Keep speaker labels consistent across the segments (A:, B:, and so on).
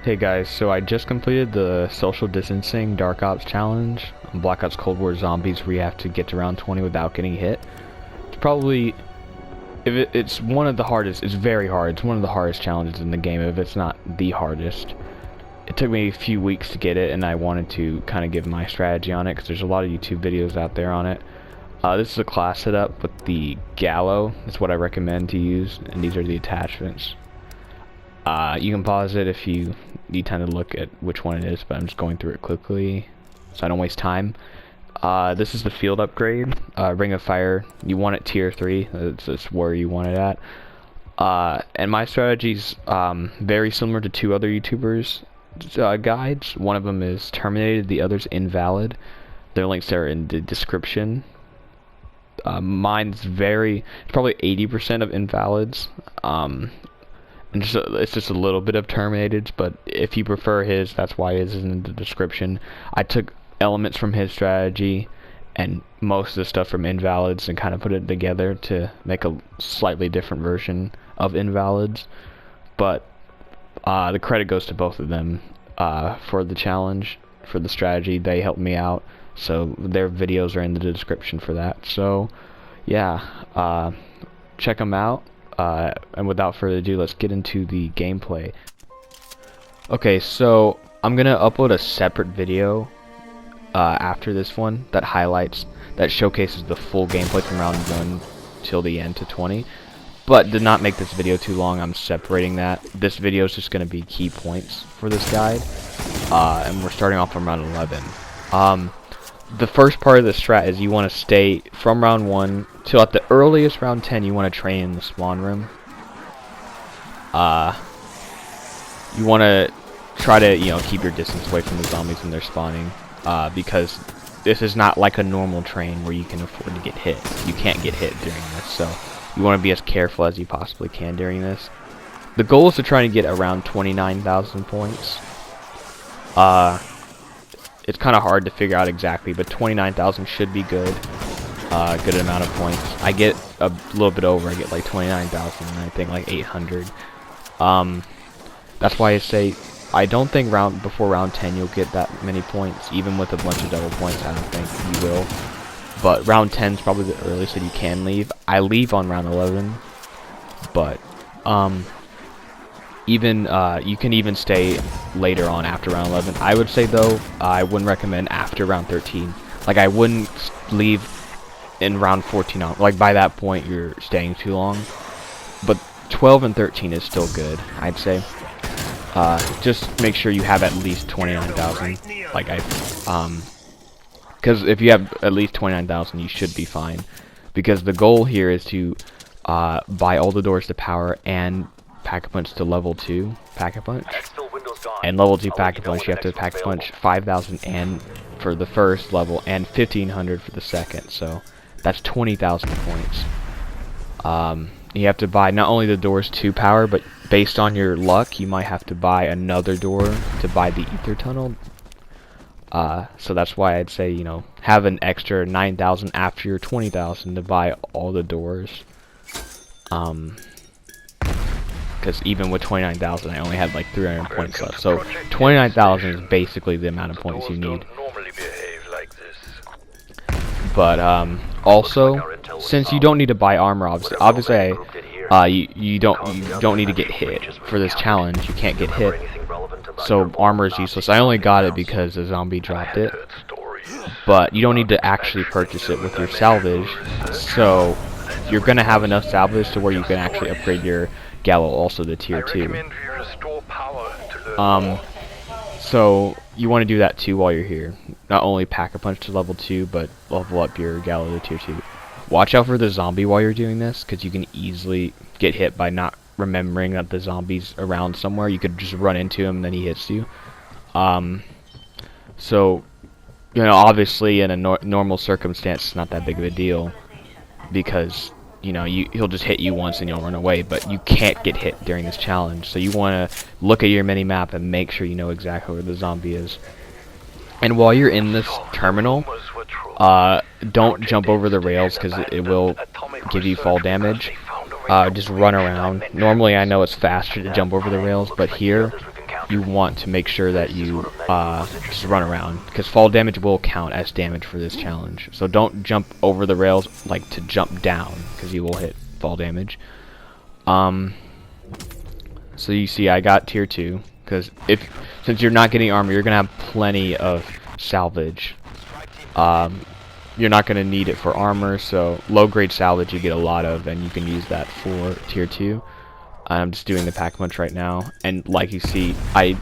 A: Hey guys, so I just completed the social distancing Dark Ops challenge on Black Ops Cold War Zombies, where you have to get to round 20 without getting hit. It's probably, it's one of the hardest. It's very hard. It's one of the hardest challenges in the game, if it's not the hardest. It took me a few weeks to get it, and I wanted to kind of give my strategy on it, because there's a lot of YouTube videos out there on it. This is a class setup with the Gallo. That's what I recommend to use, and these are the attachments. You can pause it if you need time to look at which one it is, but I'm just going through it quickly so I don't waste time. This is the field upgrade, Ring of Fire. You want it tier 3, that's where you want it at. And my strategy's very similar to two other YouTubers' guides. One of them is Terminated, the other's Invalid. Their links are in the description. Mine's probably 80% of Invalids. And it's just a little bit of Terminated, but if you prefer his, that's why his is in the description. I took elements from his strategy and most of the stuff from Invalids and kind of put it together to make a slightly different version of Invalids. But the credit goes to both of them for the challenge, for the strategy. They helped me out, so their videos are in the description for that. So yeah, check them out. And without further ado, let's get into the gameplay. Okay, so I'm gonna upload a separate video after this one that showcases the full gameplay from round 1 till the end to 20. But to not make this video too long, I'm separating that. This video is just gonna be key points for this guide, and we're starting off from round 11. The first part of the strat is you want to stay from round 1 till at the earliest round 10. You want to train in the spawn room. You want to try to keep your distance away from the zombies when they're spawning, because this is not like a normal train where you can afford to get hit. You can't get hit during this, so you want to be as careful as you possibly can during this. The goal is to try to get around 29,000 points. It's kind of hard to figure out exactly, but 29,000 should be good. Good amount of points. I get a little bit over. I get like 29,000, and I think like 800. That's why I say I don't think before round 10 you'll get that many points, even with a bunch of double points. I don't think you will. But round 10 is probably the earliest that you can leave. I leave on round 11, but you can even stay later on after round 11. I would say though, I wouldn't recommend after round 13. Like, I wouldn't leave in round 14 on. Like, by that point you're staying too long. But 12 and 13 is still good, I'd say. Just make sure you have at least 29,000. Like, because if you have at least 29,000, you should be fine. Because the goal here is to buy all the doors to power and Pack-a-Punch to level 2 Pack-a-Punch. And level 2 Pack-a-Punch, you have to Pack-a-Punch 5,000 and for the first level and 1,500 for the second. So that's 20,000 points. You have to buy not only the doors to power, but based on your luck, you might have to buy another door to buy the ether tunnel. So that's why I'd say, have an extra 9,000 after your 20,000 to buy all the doors. Because even with 29,000, I only had like 300 points left. So 29,000 is basically the amount of points you need. But also, since you don't need to buy armor, obviously, you don't need to get hit for this challenge. You can't get hit, so armor is useless. I only got it because a zombie dropped it. But you don't need to actually purchase it with your salvage. So you're gonna have enough salvage to where you can actually upgrade your Gallo also to tier 2. So you want to do that too while you're here. Not only Pack-a-Punch to level 2, but level up your Gallo to tier 2. Watch out for the zombie while you're doing this, because you can easily get hit by not remembering that the zombie's around somewhere. You could just run into him and then he hits you. So, obviously in a normal circumstance, it's not that big of a deal, because he'll just hit you once and you'll run away, but you can't get hit during this challenge. So you want to look at your mini-map and make sure you know exactly where the zombie is. And while you're in this terminal, don't jump over the rails, because it will give you fall damage. Just run around. Normally I know it's faster to jump over the rails, but here you want to make sure that you just run around, because fall damage will count as damage for this challenge. So don't jump over the rails like to jump down, because you will hit fall damage. So you see I got tier 2, because since you're not getting armor, you're gonna have plenty of salvage. You're not gonna need it for armor, so low grade salvage you get a lot of, and you can use that for tier 2. I'm just doing the Pack-a-Punch right now, and like you see, I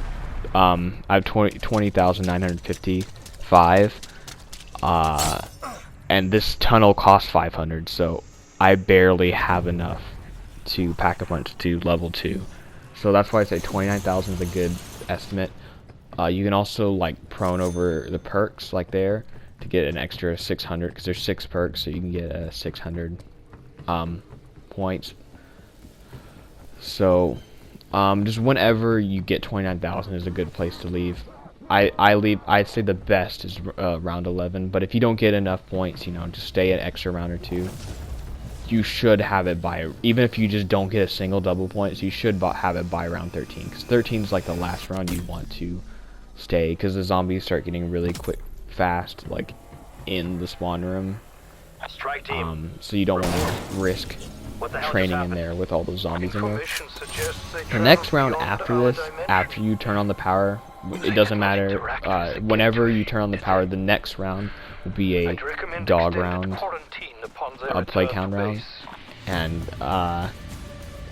A: have 20,955, and this tunnel costs 500, so I barely have enough to Pack-a-Punch to level 2. So that's why I say 29,000 is a good estimate. You can also like prone over the perks like there to get an extra 600, because there's 6 perks, so you can get 600 points. So just whenever you get 29,000 is a good place to leave. I'd say the best is round 11, but if you don't get enough points, you know, just stay an extra round or 2. You should have it by, even if you just don't get a single double points, you should have it by round 13, because 13 is like the last round you want to stay, because the zombies start getting really fast, like in the spawn room. So you don't want to risk training in there with all those zombies in there. The next round after this, after you turn on the power, it doesn't matter, whenever you turn on the power, the next round will be a dog round, a play count round, and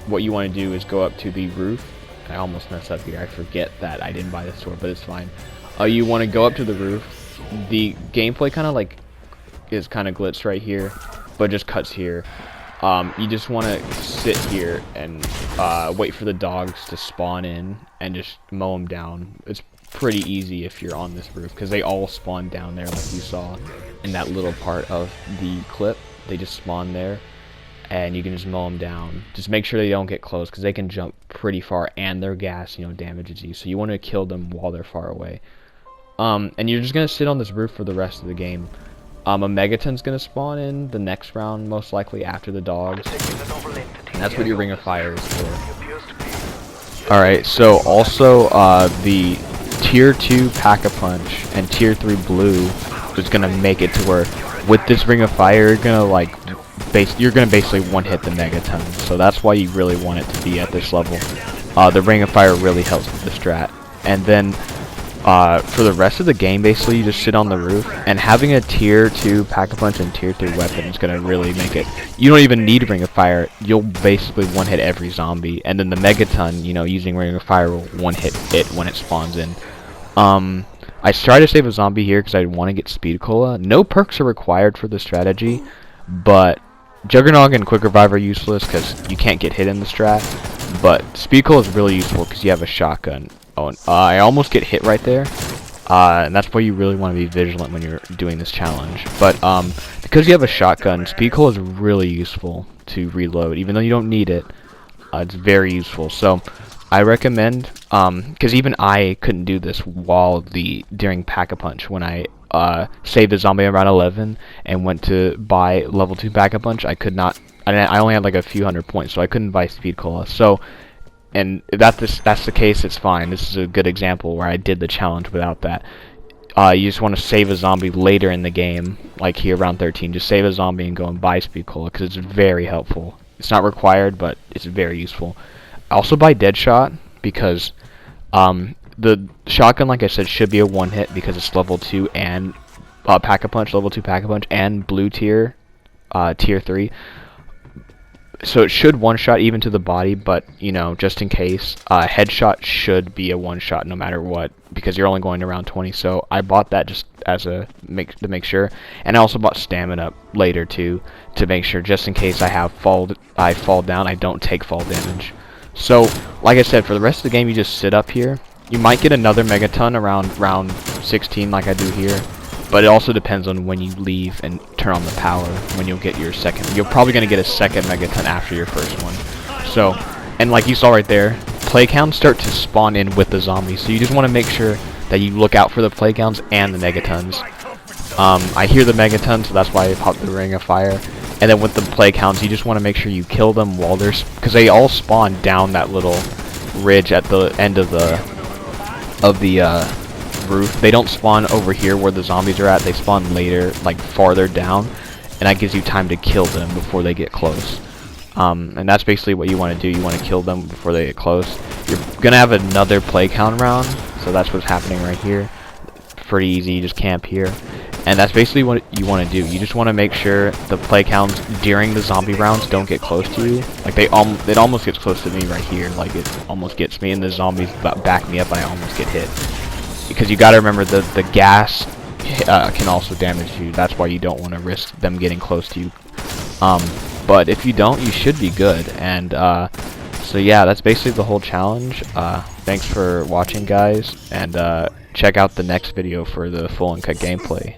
A: what you want to do is go up to the roof. I almost messed up here, I forget that I didn't buy this sword, but it's fine. You want to go up to the roof. The gameplay kind of like is kind of glitched right here, but just cuts here. You just want to sit here and wait for the dogs to spawn in and just mow them down. It's pretty easy if you're on this roof, because they all spawn down there like you saw in that little part of the clip. They just spawn there, and you can just mow them down. Just make sure they don't get close, because they can jump pretty far, and their gas, you know, damages you. So you want to kill them while they're far away. And you're just gonna sit on this roof for the rest of the game. A Megaton's gonna spawn in the next round, most likely after the dogs, and that's what your Ring of Fire is for. Alright, so also the tier 2 Pack-a-Punch and tier 3 blue is gonna make it to where with this Ring of Fire you're gonna like basically one-hit the Megaton. So that's why you really want it to be at this level. The Ring of Fire really helps with the strat. And then for the rest of the game, basically you just sit on the roof, and having a tier 2 Pack-a-Punch and tier 3 weapon is going to really make it. You don't even need Ring of Fire, you'll basically one-hit every zombie, and then the Megaton, you know, using Ring of Fire will one-hit it when it spawns in. I tried to save a zombie here because I want to get Speed Cola. No perks are required for the strategy, but Juggernog and Quick Revive are useless because you can't get hit in the strat, but Speed Cola is really useful because you have a shotgun. Oh, and, I almost get hit right there, and that's why you really want to be vigilant when you're doing this challenge. But because you have a shotgun, Speed Cola is really useful to reload, even though you don't need it. It's very useful. So I recommend, because even I couldn't do this during Pack-a-Punch when I saved a zombie around 11 and went to buy level 2 Pack-a-Punch. I could not. I only had like a few hundred points, so I couldn't buy Speed Cola. So. And if that's the case, it's fine. This is a good example where I did the challenge without that. You just want to save a zombie later in the game, like here around 13. Just save a zombie and go and buy Speed Cola, because it's very helpful. It's not required, but it's very useful. Also buy Deadshot, because the shotgun, like I said, should be a one-hit because it's level 2 and Pack-a-Punch, level 2 Pack-a-Punch, and blue tier, tier 3. So it should one-shot even to the body, but, you know, just in case, headshot should be a one-shot no matter what, because you're only going to round 20, so I bought that just as to make sure, and I also bought stamina later, too, to make sure, just in case I fall down, I don't take fall damage. So, like I said, for the rest of the game, you just sit up here. You might get another Megaton around round 16 like I do here, but it also depends on when you leave and turn on the power, when you'll get your second. You're probably going to get a second Megaton after your first one. So, and like you saw right there, play counts start to spawn in with the zombies, so you just want to make sure that you look out for the play counts and the Megatons. I hear the Megatons, so that's why I popped the Ring of Fire. And then with the play counts, you just want to make sure you kill them while they're, because they all spawn down that little ridge at the end of the of the roof. They don't spawn over here where the zombies are at. They spawn later, like farther down, and that gives you time to kill them before they get close. And that's basically what you want to do. You want to kill them before they get close. You're gonna have another play count round, so that's what's happening right here. Pretty easy. You just camp here, and that's basically what you want to do. You just want to make sure the play counts during the zombie rounds don't get close to you. Like it almost gets close to me right here. Like it almost gets me, and the zombies back me up. I almost get hit. Because you gotta remember the gas can also damage you. That's why you don't want to risk them getting close to you. But if you don't, you should be good. And so yeah, that's basically the whole challenge. Thanks for watching, guys, and check out the next video for the full uncut gameplay.